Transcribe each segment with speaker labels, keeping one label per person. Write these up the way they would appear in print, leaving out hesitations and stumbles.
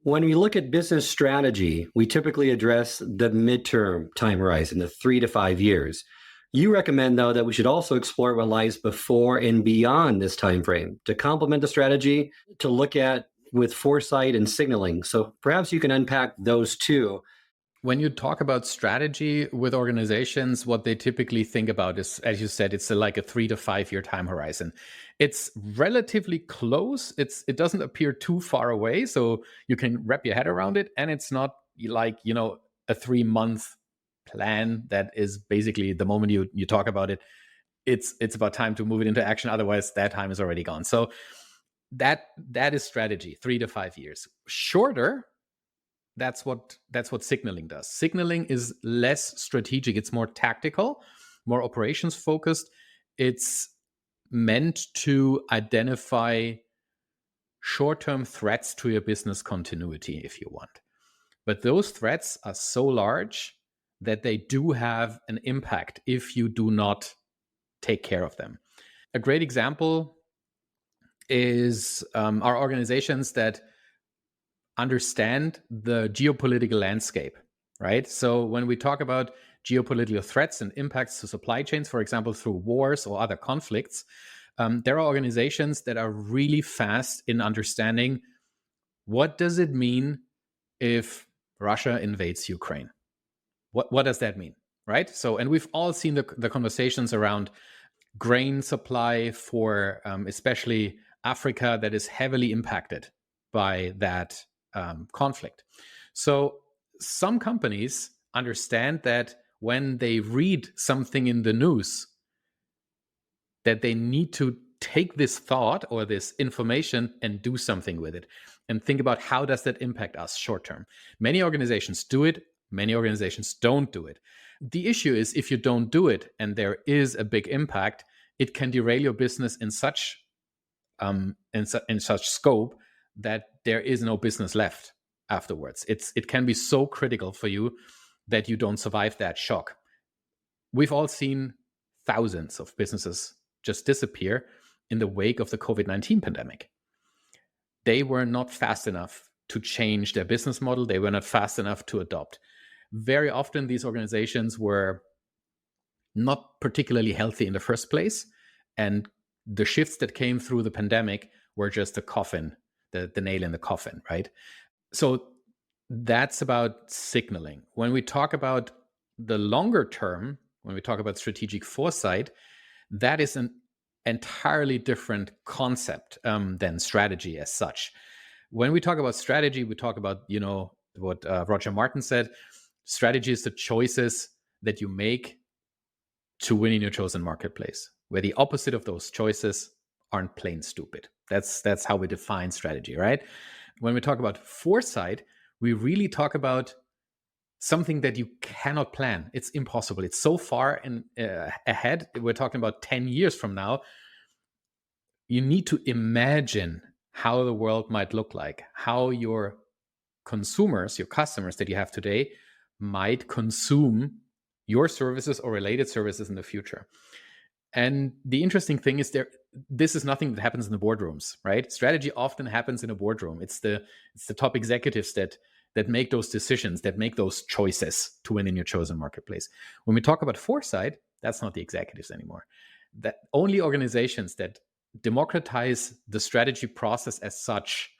Speaker 1: When we look at business strategy, we typically address the midterm time horizon, the 3 to 5 years. You recommend, though, that we should also explore what lies before and beyond this time frame to complement the strategy to look at with foresight and signaling. So perhaps you can unpack those two.
Speaker 2: When you talk about strategy with organizations, what they typically think about is, as you said, it's like a 3 to 5 year time horizon. It's relatively close. It doesn't appear too far away, so you can wrap your head around it. And it's not like, a 3 month plan that is basically the moment you talk about it, it's about time to move it into action. Otherwise, that time is already gone. So that is strategy, 3 to 5 years. Shorter, that's what signaling does. Signaling is less strategic. It's more tactical, more operations focused. It's meant to identify short-term threats to your business continuity, if you want. But those threats are so large that they do have an impact if you do not take care of them. A great example is our organizations that understand the geopolitical landscape, right? So when we talk about geopolitical threats and impacts to supply chains, for example, through wars or other conflicts, there are organizations that are really fast in understanding what does it mean if Russia invades Ukraine? What does that mean, right? So, and we've all seen the conversations around grain supply for especially Africa that is heavily impacted by that conflict. So some companies understand that when they read something in the news, that they need to take this thought or this information and do something with it and think about how does that impact us short term. Many organizations do it, many organizations don't do it. The issue is if you don't do it and there is a big impact, it can derail your business in such scope that there is no business left afterwards. It can be so critical for you that you don't survive that shock. We've all seen thousands of businesses just disappear in the wake of the COVID-19 pandemic. They were not fast enough to change their business model. They were not fast enough to adopt. Very often, these organizations were not particularly healthy in the first place. And the shifts that came through the pandemic were just the coffin, the nail in the coffin, right? So that's about signaling. When we talk about the longer term, when we talk about strategic foresight, that is an entirely different concept than strategy as such. When we talk about strategy, we talk about, what Roger Martin said, strategy is the choices that you make to win in your chosen marketplace, where the opposite of those choices aren't plain stupid. That's how we define strategy, right? When we talk about foresight, we really talk about something that you cannot plan. It's impossible. It's so far ahead. We're talking about 10 years from now. You need to imagine how the world might look like, how your consumers, your customers that you have today might consume your services or related services in the future. And the interesting thing is this is nothing that happens in the boardrooms, right? Strategy often happens in a boardroom. It's the top executives that make those decisions, that make those choices to win in your chosen marketplace. When we talk about foresight, that's not the executives anymore. That only organizations that democratize the strategy process as such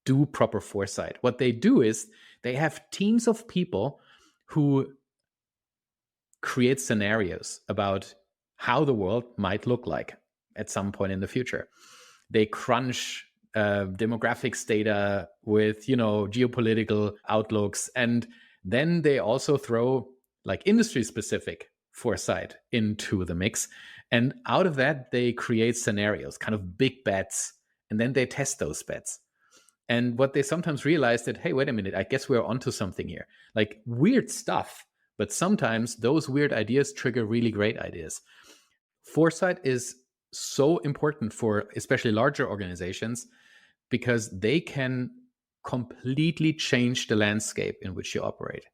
Speaker 2: do proper foresight. What they do is they have teams of people who create scenarios about how the world might look like at some point in the future. They crunch demographics data with, geopolitical outlooks. And then they also throw like industry specific foresight into the mix. And out of that, they create scenarios, kind of big bets, and then they test those bets. And what they sometimes realize that, hey, wait a minute, I guess we're onto something here. Like weird stuff, but sometimes those weird ideas trigger really great ideas. Foresight is so important for especially larger organizations because they can completely change the landscape in which you operate.